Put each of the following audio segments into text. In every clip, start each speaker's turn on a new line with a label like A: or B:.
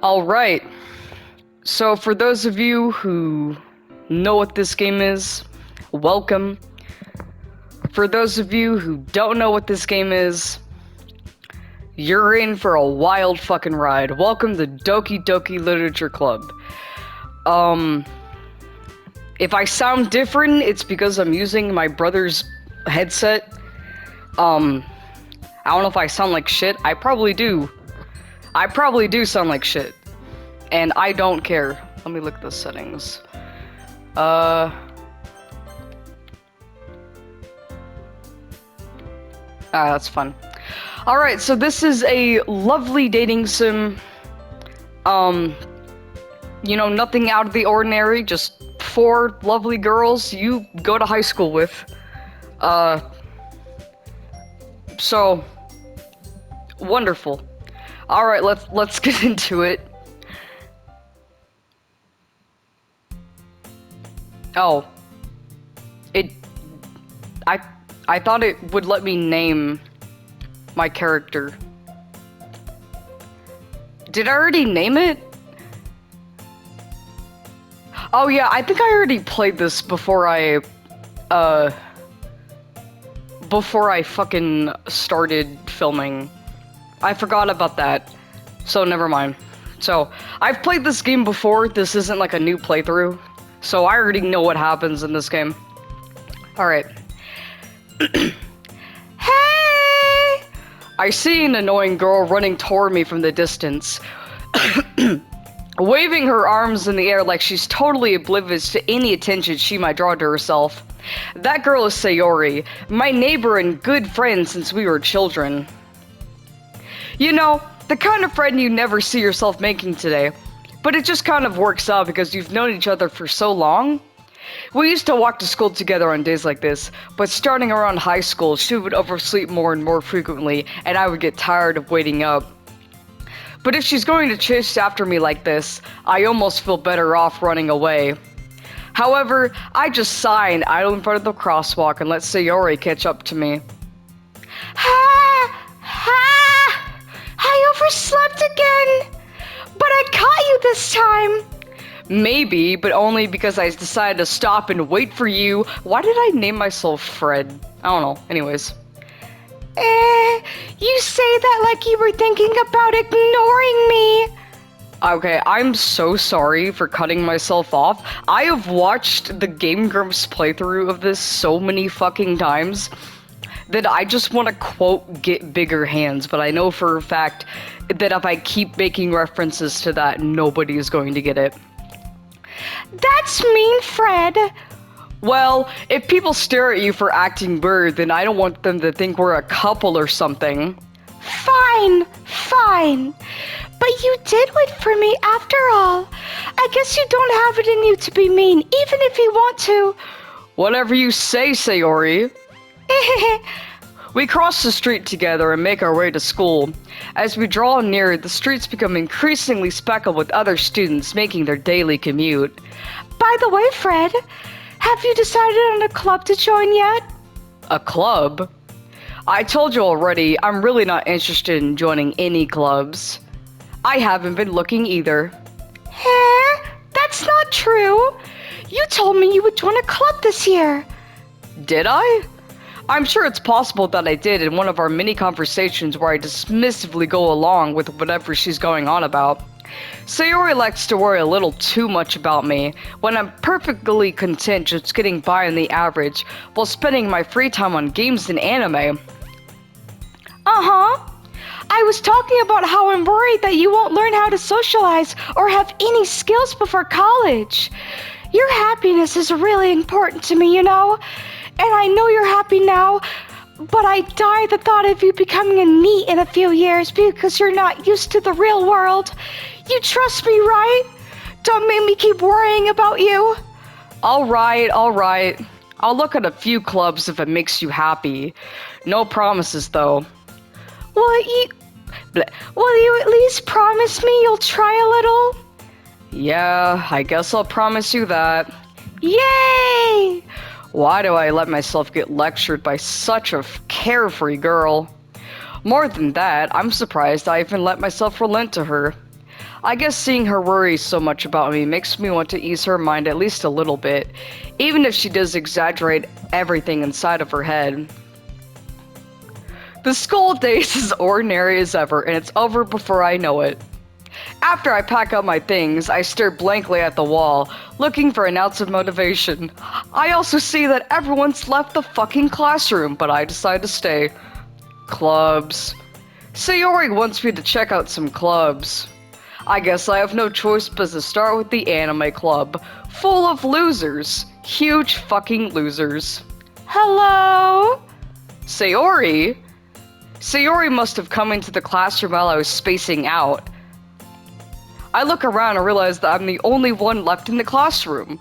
A: Alright, so for those of you who know what this game is, welcome. For those of you who don't know what this game is, you're in for a wild fucking ride. Welcome to Doki Doki Literature Club. If I sound different, it's because I'm using my brother's headset. I don't know if I sound like shit. I probably do. I probably do sound like shit. And I don't care. Let me look at the settings. That's fun. Alright, so this is a lovely dating sim. You know, nothing out of the ordinary, just 4 lovely girls you go to high school with. So wonderful. Alright, let's get into it. Oh. I thought it would let me name my character. Did I already name it? Oh yeah, I think I already played this before I fucking started filming. I forgot about that, so never mind. So, I've played this game before, this isn't like a new playthrough, so I already know what happens in this game. Alright. Hey! I see an annoying girl running toward me from the distance, waving her arms in the air like she's totally oblivious to any attention she might draw to herself. That girl is Sayori, my neighbor and good friend since we were children. You know, the kind of friend you never see yourself making today, but it just kind of works out because you've known each other for so long. We used to walk to school together on days like this, but starting around high school, she would oversleep more and more frequently, and I would get tired of waiting up. But if she's going to chase after me like this, I almost feel better off running away. However, I just sigh and idle in front of the crosswalk and let Sayori catch up to me. I overslept again! But I caught you this time! Maybe, but only because I decided to stop and wait for you. Why did I name myself Fred? I don't know. Anyways. You say that like you were thinking about ignoring me. Okay, I'm so sorry for cutting myself off. I have watched the Game Grumps playthrough of this so many fucking times that I just want to quote get bigger hands, but I know for a fact that if I keep making references to that, nobody is going to get it. That's mean, Fred. Well, if people stare at you for acting weird, then I don't want them to think we're a couple or something. Fine. But you did wait for me after all. I guess you don't have it in you to be mean, even if you want to. Whatever you say, Sayori. We cross the street together and make our way to school. As we draw near, the streets become increasingly speckled with other students making their daily commute. By the way, Fred, have you decided on a club to join yet? A club? I told you already, I'm really not interested in joining any clubs. I haven't been looking either. That's not true. You told me you would join a club this year. Did I? I'm sure it's possible that I did in one of our many conversations where I dismissively go along with whatever she's going on about. Sayori likes to worry a little too much about me, when I'm perfectly content just getting by on the average, while spending my free time on games and anime. I was talking about how I'm worried that you won't learn how to socialize or have any skills before college. Your happiness is really important to me, you know? And I know you're happy now, but I die at the thought of you becoming a NEET in a few years because you're not used to the real world. You trust me, right? Don't make me keep worrying about you. All right. I'll look at a few clubs if it makes you happy. No promises, though. Will you at least promise me you'll try a little? Yeah, I guess I'll promise you that. Yay! Why do I let myself get lectured by such a carefree girl? More than that, I'm surprised I even let myself relent to her. I guess seeing her worry so much about me makes me want to ease her mind at least a little bit, even if she does exaggerate everything inside of her head. The school day is as ordinary as ever, and it's over before I know it. After I pack up my things, I stare blankly at the wall, looking for an ounce of motivation. I also see that everyone's left the fucking classroom, but I decide to stay. Clubs. Sayori wants me to check out some clubs. I guess I have no choice but to start with the anime club, full of losers. Huge fucking losers. Hello? Sayori? Sayori must have come into the classroom while I was spacing out. I look around and realize that I'm the only one left in the classroom.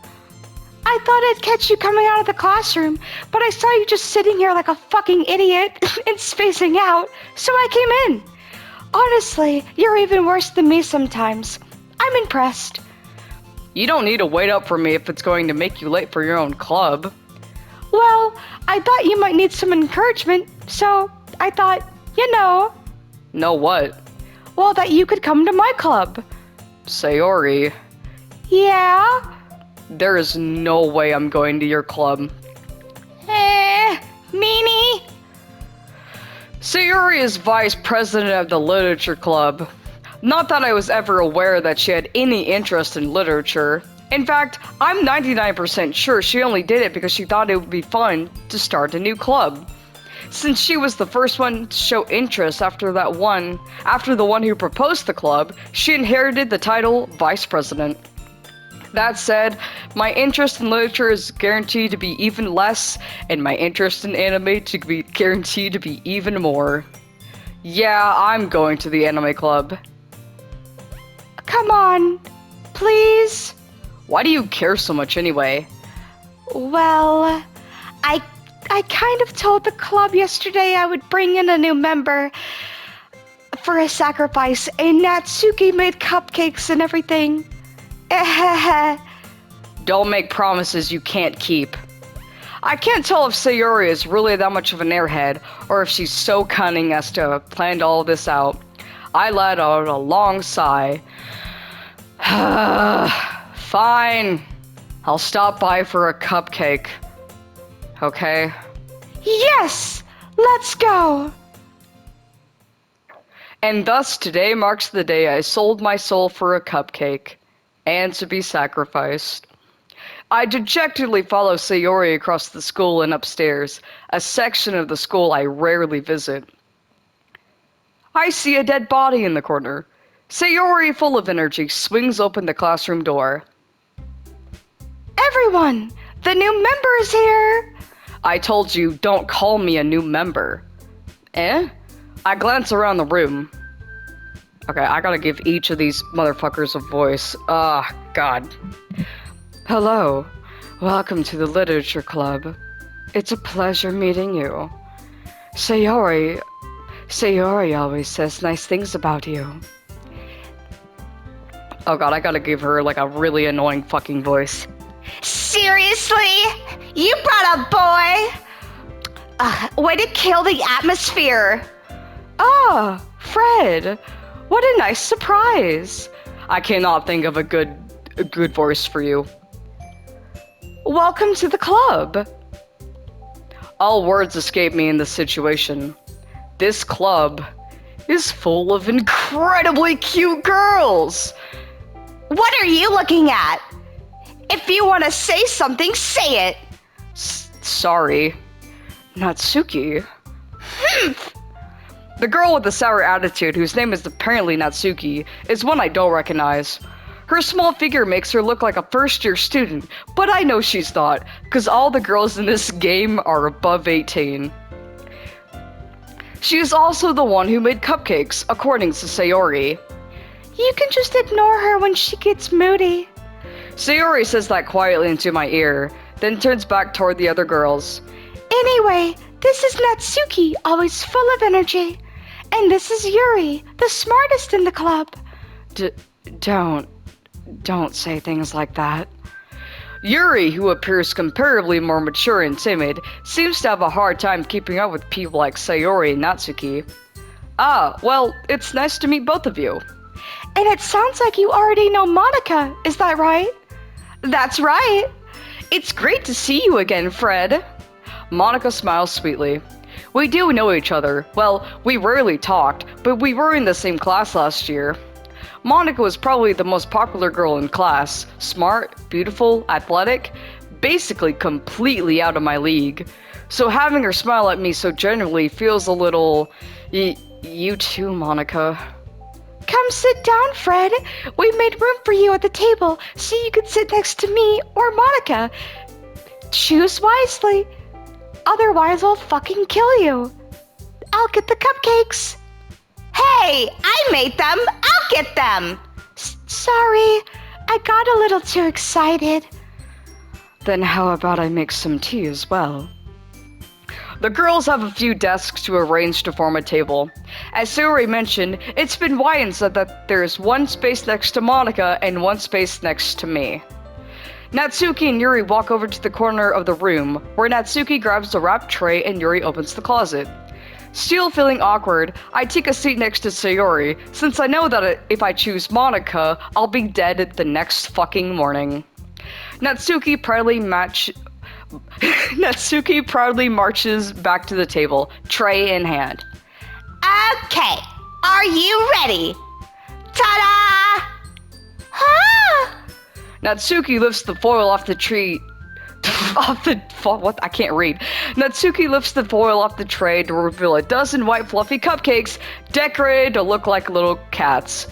A: I thought I'd catch you coming out of the classroom, but I saw you just sitting here like a fucking idiot and spacing out, so I came in. Honestly, you're even worse than me sometimes. I'm impressed. You don't need to wait up for me if it's going to make you late for your own club. Well, I thought you might need some encouragement, so I thought, you know. Know what? Well, that you could come to my club. Sayori. Yeah? There is no way I'm going to your club. Meanie. Sayori is vice president of the literature club. Not that I was ever aware that she had any interest in literature. In fact, I'm 99% sure she only did it because she thought it would be fun to start a new club. Since she was the first one to show interest after the one who proposed the club, she inherited the title Vice President. That said, my interest in literature is guaranteed to be even less, and my interest in anime to be guaranteed to be even more. Yeah, I'm going to the anime club. Come on, please. Why do you care so much anyway? Well, I kind of told the club yesterday I would bring in a new member for a sacrifice, and Natsuki made cupcakes and everything. Don't make promises you can't keep. I can't tell if Sayori is really that much of an airhead, or if she's so cunning as to have planned all this out. I let out a long sigh. Fine. I'll stop by for a cupcake. Okay? Yes! Let's go! And thus today marks the day I sold my soul for a cupcake, and to be sacrificed. I dejectedly follow Sayori across the school and upstairs, a section of the school I rarely visit. I see a dead body in the corner. Sayori, full of energy, swings open the classroom door. Everyone! The new member is here! I told you, don't call me a new member. Eh? I glance around the room. Okay, I gotta give each of these motherfuckers a voice. God. Hello. Welcome to the Literature Club. It's a pleasure meeting you. Sayori always says nice things about you. Oh god, I gotta give her like a really annoying fucking voice. Seriously? You brought a boy? Way to kill the atmosphere. Ah, Fred. What a nice surprise. I cannot think of a good voice for you. Welcome to the club. All words escape me in this situation. This club is full of incredibly cute girls. What are you looking at? If you want to say something, say it. Sorry. Natsuki. The girl with the sour attitude, whose name is apparently Natsuki, is one I don't recognize. Her small figure makes her look like a first-year student, but I know she's not, because all the girls in this game are above 18. She is also the one who made cupcakes, according to Sayori. You can just ignore her when she gets moody. Sayori says that quietly into my ear, then turns back toward the other girls. Anyway, this is Natsuki, always full of energy. And this is Yuri, the smartest in the club. Don't say things like that. Yuri, who appears comparably more mature and timid, seems to have a hard time keeping up with people like Sayori and Natsuki. Ah, well, it's nice to meet both of you. And it sounds like you already know Monica, is that right? That's right. It's great to see you again, Fred. Monica smiles sweetly. We do know each other. Well, we rarely talked, but we were in the same class last year. Monica was probably the most popular girl in class. Smart, beautiful, athletic, basically completely out of my league. So having her smile at me so genuinely feels a little... You too, Monica. Come sit down, Fred. We've made room for you at the table so you can sit next to me or Monica. Choose wisely. Otherwise, I'll fucking kill you. I'll get the cupcakes. Hey, I made them. I'll get them. Sorry, I got a little too excited. Then how about I make some tea as well? The girls have a few desks to arrange to form a table. As Sayori mentioned, it's been widened so that there's one space next to Monica and one space next to me. Natsuki and Yuri walk over to the corner of the room, where Natsuki grabs the wrapped tray and Yuri opens the closet. Still feeling awkward, I take a seat next to Sayori, since I know that if I choose Monica, I'll be dead the next fucking morning. Natsuki proudly marches back to the table, tray in hand. Okay, are you ready? Ta-da! Ah! Natsuki lifts the foil off the tree. I can't read. Natsuki lifts the foil off the tray to reveal a dozen white fluffy cupcakes decorated to look like little cats.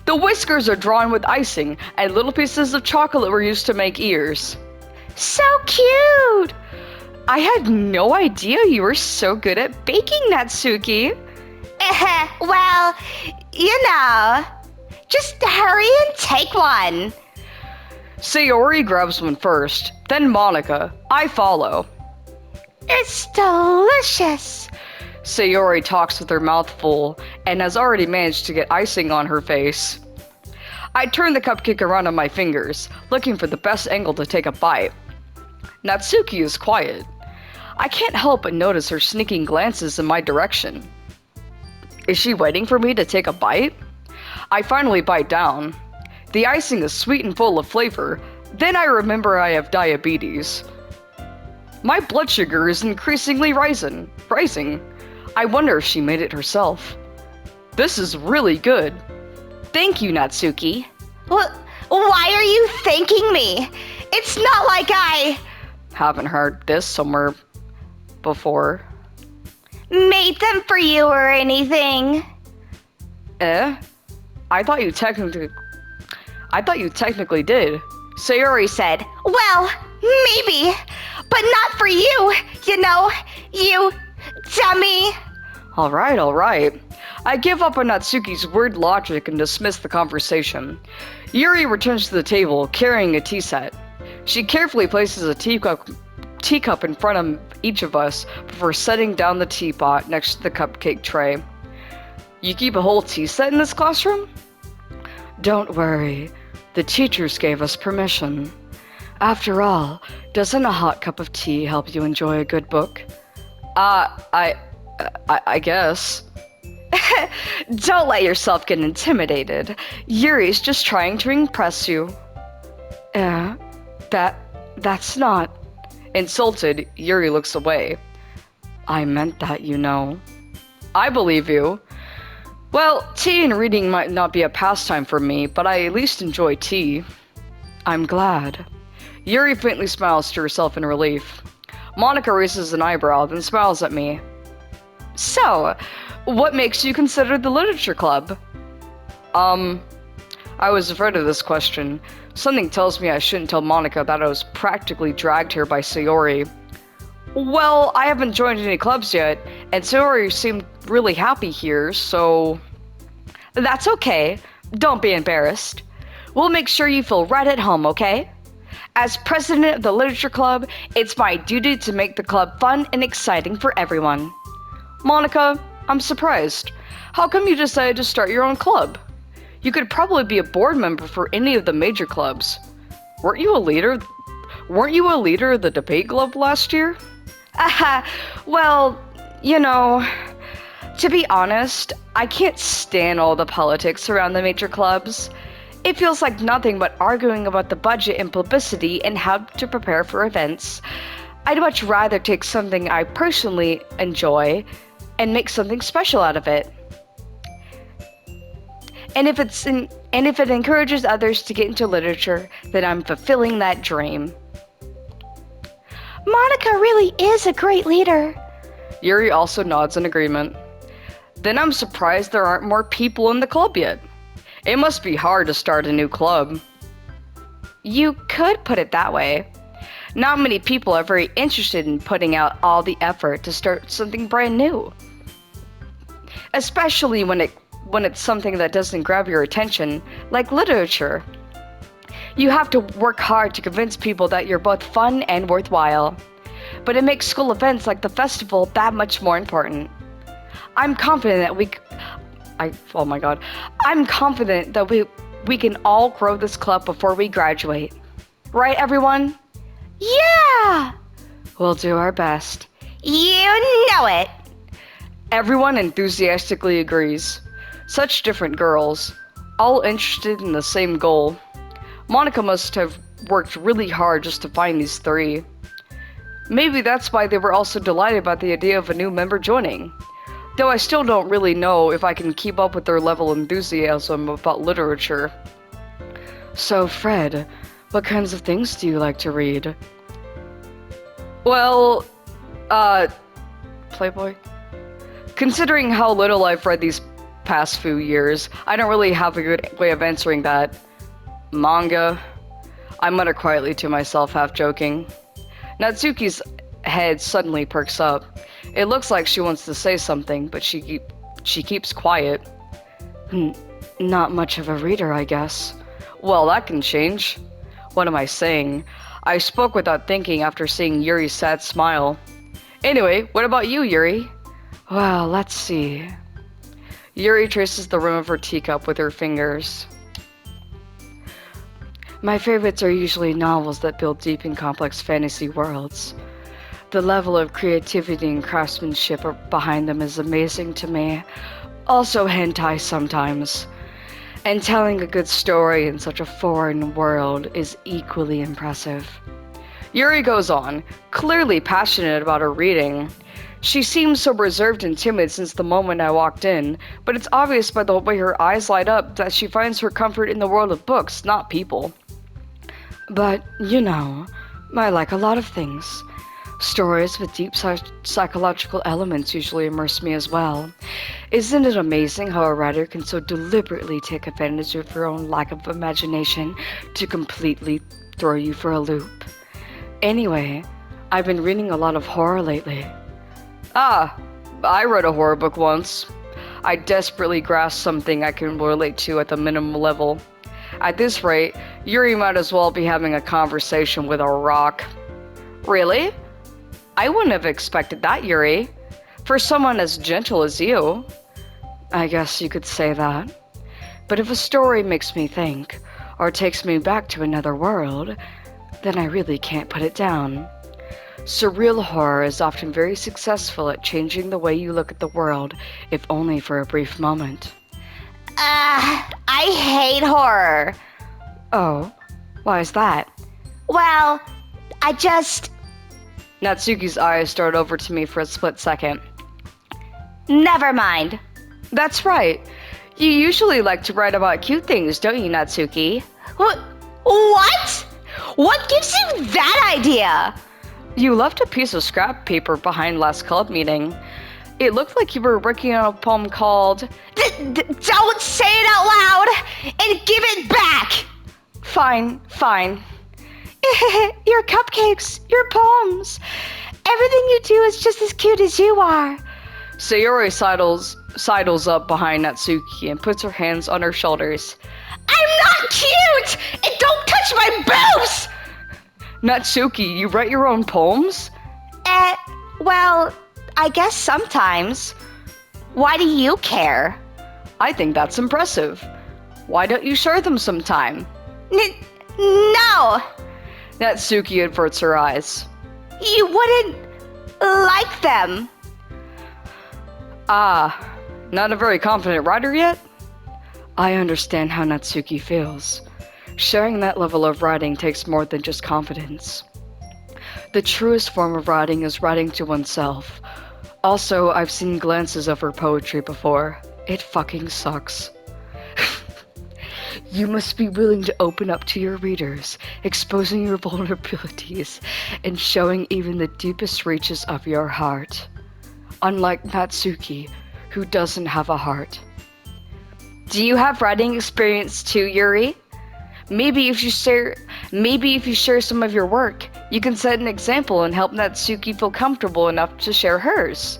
A: The whiskers are drawn with icing, and little pieces of chocolate were used to make ears. So cute! I had no idea you were so good at baking, Natsuki. Well, you know, just hurry and take one. Sayori grabs one first, then Monica. I follow. It's delicious. Sayori talks with her mouth full and has already managed to get icing on her face. I turn the cupcake around on my fingers, looking for the best angle to take a bite. Natsuki is quiet. I can't help but notice her sneaking glances in my direction. Is she waiting for me to take a bite? I finally bite down. The icing is sweet and full of flavor. Then I remember I have diabetes. My blood sugar is increasingly rising. I wonder if she made it herself. This is really good. Thank you, Natsuki. Why are you thanking me? It's not like I... Haven't heard this somewhere before. Made them for you or anything. I thought you technically did. Sayori said, well, maybe, but not for you, you know, you dummy. All right. I give up on Natsuki's weird logic and dismiss the conversation. Yuri returns to the table, carrying a tea set. She carefully places a teacup in front of each of us before setting down the teapot next to the cupcake tray. You keep a whole tea set in this classroom? Don't worry. The teachers gave us permission. After all, doesn't a hot cup of tea help you enjoy a good book? I guess. Don't let yourself get intimidated. Yuri's just trying to impress you. That's not... Insulted, Yuri looks away. I meant that, you know. I believe you. Well, tea and reading might not be a pastime for me, but I at least enjoy tea. I'm glad. Yuri faintly smiles to herself in relief. Monica raises an eyebrow, then smiles at me. So, what makes you consider the literature club? I was afraid of this question. Something tells me I shouldn't tell Monica that I was practically dragged here by Sayori. Well, I haven't joined any clubs yet, and Sayori seemed really happy here, so... That's okay. Don't be embarrassed. We'll make sure you feel right at home, okay? As president of the literature club, it's my duty to make the club fun and exciting for everyone. Monica, I'm surprised. How come you decided to start your own club? You could probably be a board member for any of the major clubs. Weren't you a leader of the debate club last year? Well, you know, To be honest, I can't stand all the politics around the major clubs. It feels like nothing but arguing about the budget and publicity and how to prepare for events. I'd much rather take something I personally enjoy and make something special out of it. And if it encourages others to get into literature, then I'm fulfilling that dream.
B: Monica really is a great leader.
A: Yuri also nods in agreement. Then I'm surprised there aren't more people in the club yet. It must be hard to start a new club.
B: You could put it that way.
A: Not many people are very interested in putting out all the effort to start something brand new. Especially when it's something that doesn't grab your attention, like literature. You have to work hard to convince people that you're both fun and worthwhile. But it makes school events like the festival that much more important. I'm confident that we can all grow this club before we graduate. Right, everyone?
B: Yeah!
A: We'll do our best.
B: You know it!
A: Everyone enthusiastically agrees. Such different girls, all interested in the same goal. Monica must have worked really hard just to find these three. Maybe that's why they were also delighted about the idea of a new member joining. Though I still don't really know if I can keep up with their level of enthusiasm about literature. So, Fred, what kinds of things do you like to read? Well, Playboy? Considering how little I've read these past few years, I don't really have a good way of answering that. Manga? I mutter quietly to myself, half joking. Natsuki's head suddenly perks up. It looks like she wants to say something, but she keeps quiet. Not much of a reader, I guess. Well, that can change. What am I saying? I spoke without thinking after seeing Yuri's sad smile. Anyway, what about you, Yuri? Well, let's see. Yuri traces the rim of her teacup with her fingers. My favorites are usually novels that build deep and complex fantasy worlds. The level of creativity and craftsmanship behind them is amazing to me. Also hentai sometimes. And telling a good story in such a foreign world is equally impressive. Yuri goes on, clearly passionate about her reading. She seems so reserved and timid since the moment I walked in, but it's obvious by the way her eyes light up that she finds her comfort in the world of books, not people. But, you know, I like a lot of things. Stories with deep psychological elements usually immerse me as well. Isn't it amazing how a writer can so deliberately take advantage of your own lack of imagination to completely throw you for a loop? Anyway, I've been reading a lot of horror lately. Ah, I read a horror book once. I desperately grasped something I can relate to at the minimum level. At this rate, Yuri might as well be having a conversation with a rock. Really? I wouldn't have expected that, Yuri. For someone as gentle as you. I guess you could say that. But if a story makes me think, or takes me back to another world, then I really can't put it down. Surreal horror is often very successful at changing the way you look at the world, if only for a brief moment.
B: I hate horror.
A: Oh, why is that?
B: Well, I just...
A: Natsuki's eyes started over to me for a split second.
B: Never mind.
A: That's right. You usually like to write about cute things, don't you, Natsuki?
B: What? What gives you that idea?
A: You left a piece of scrap paper behind last club meeting. It looked like you were working on a poem called...
B: Don't say it out loud and give it back!
A: Fine.
B: Your cupcakes, your poems. Everything you do is just as cute as you are.
A: Sayori sidles up behind Natsuki and puts her hands on her shoulders.
B: I'm not cute! And don't touch my boobs!
A: Natsuki, you write your own poems?
B: Well, I guess sometimes. Why do you care?
A: I think that's impressive. Why don't you share them sometime?
B: No!
A: Natsuki averts her eyes.
B: You wouldn't like them.
A: Ah, Not a very confident writer yet? I understand how Natsuki feels. Sharing that level of writing takes more than just confidence. The truest form of writing is writing to oneself. Also, I've seen glances of her poetry before. It fucking sucks. You must be willing to open up to your readers, exposing your vulnerabilities, and showing even the deepest reaches of your heart. Unlike Natsuki, who doesn't have a heart. Do you have writing experience too, Yuri? Maybe if you share some of your work, you can set an example and help Natsuki feel comfortable enough to share hers.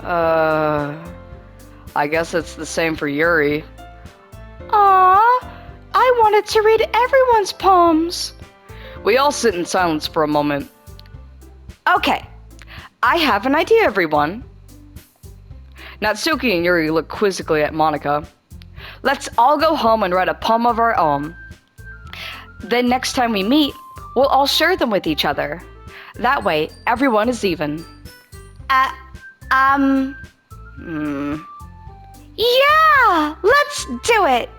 A: I guess it's the same for Yuri.
B: Aww, I wanted to read everyone's poems.
A: We all sit in silence for a moment. Okay, I have an idea, everyone. Natsuki and Yuri look quizzically at Monika. Let's all go home and write a poem of our own. Then next time we meet, we'll all share them with each other. That way, everyone is even.
B: Yeah, let's do it.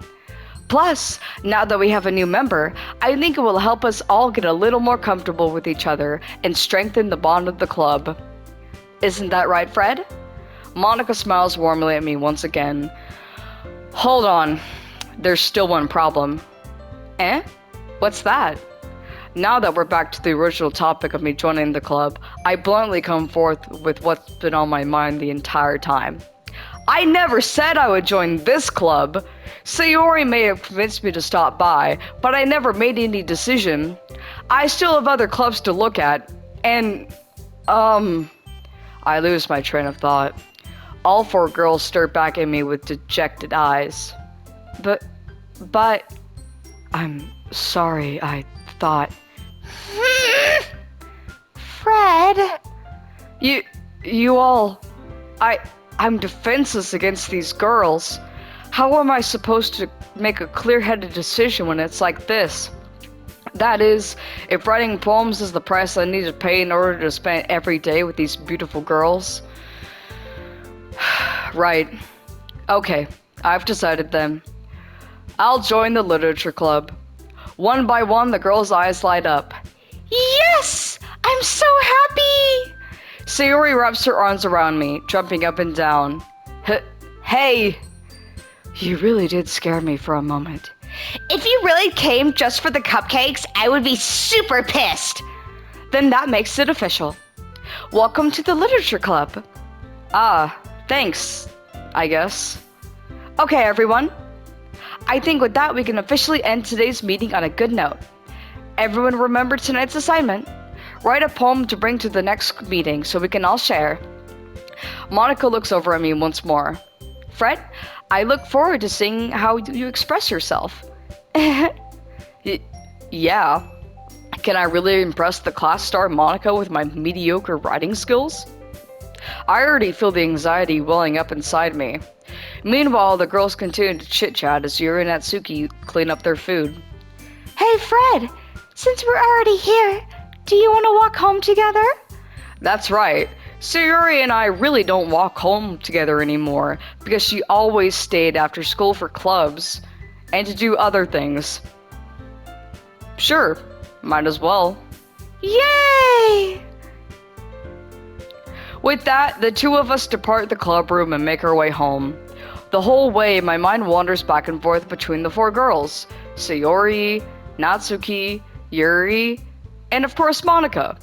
A: Plus, now that we have a new member, I think it will help us all get a little more comfortable with each other and strengthen the bond of the club. Isn't that right, Fred? Monika smiles warmly at me once again. Hold on, there's still one problem. Eh? What's that? Now that we're back to the original topic of me joining the club, I bluntly come forth with what's been on my mind the entire time. I never said I would join this club. Sayori may have convinced me to stop by, but I never made any decision. I still have other clubs to look at, and, I lose my train of thought. All four girls stare back at me with dejected eyes. But, I'm sorry, I thought...
B: Fred!
A: You all... I'm defenseless against these girls. How am I supposed to make a clear-headed decision when it's like this? That is, if writing poems is the price I need to pay in order to spend every day with these beautiful girls. Right. Okay, I've decided then. I'll join the literature club. One by one, the girls' eyes light up.
B: Yes! I'm so happy!
A: Sayori wraps her arms around me, jumping up and down. Hey! You really did scare me for a moment.
B: If you really came just for the cupcakes, I would be super pissed.
A: Then that makes it official. Welcome to the literature club. Ah, thanks, I guess. Okay, everyone. I think with that we can officially end today's meeting on a good note. Everyone remember tonight's assignment. Write a poem to bring to the next meeting so we can all share. Monika looks over at me once more. Fred, I look forward to seeing how you express yourself. Yeah. Can I really impress the class star Monika with my mediocre writing skills? I already feel the anxiety welling up inside me. Meanwhile, the girls continue to chit-chat as Yuri and Natsuki clean up their food.
B: Hey, Fred! Since we're already here, do you want to walk home together?
A: That's right. Sayori and I really don't walk home together anymore because she always stayed after school for clubs and to do other things. Sure, might as well.
B: Yay!
A: With that, the two of us depart the club room and make our way home. The whole way, my mind wanders back and forth between the four girls, Sayori, Natsuki, Yuri, and of course Monika.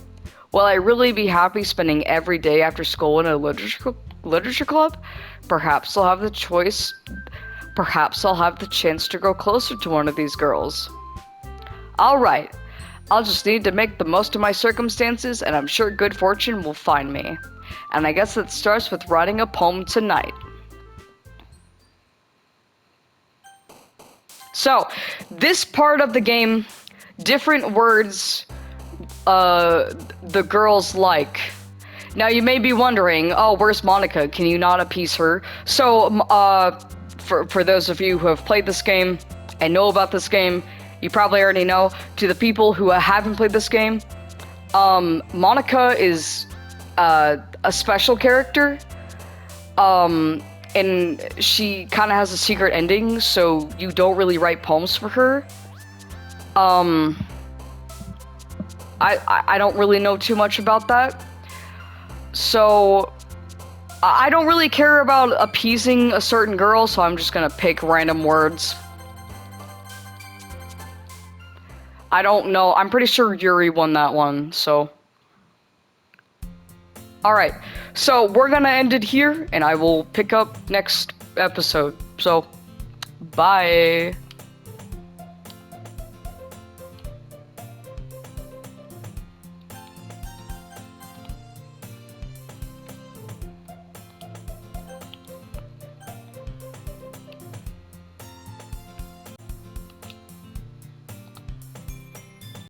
A: Will I really be happy spending every day after school in a literature club? Perhaps I'll have the choice. Perhaps I'll have the chance to grow closer to one of these girls. Alright, I'll just need to make the most of my circumstances, and I'm sure good fortune will find me. And I guess it starts with writing a poem tonight. So, this part of the game, different words the girls like. Now you may be wondering, oh, where's Monika? Can you not appease her? So, for those of you who have played this game and know about this game, you probably already know. To the people who haven't played this game, Monika is a special character. and she kind of has a secret ending, so you don't really write poems for her. I don't really know too much about that. So I don't really care about appeasing a certain girl, so I'm just gonna pick random words. I don't know. I'm pretty sure Yuri won that one, so. Alright, so we're gonna end it here, and I will pick up next episode. So, bye.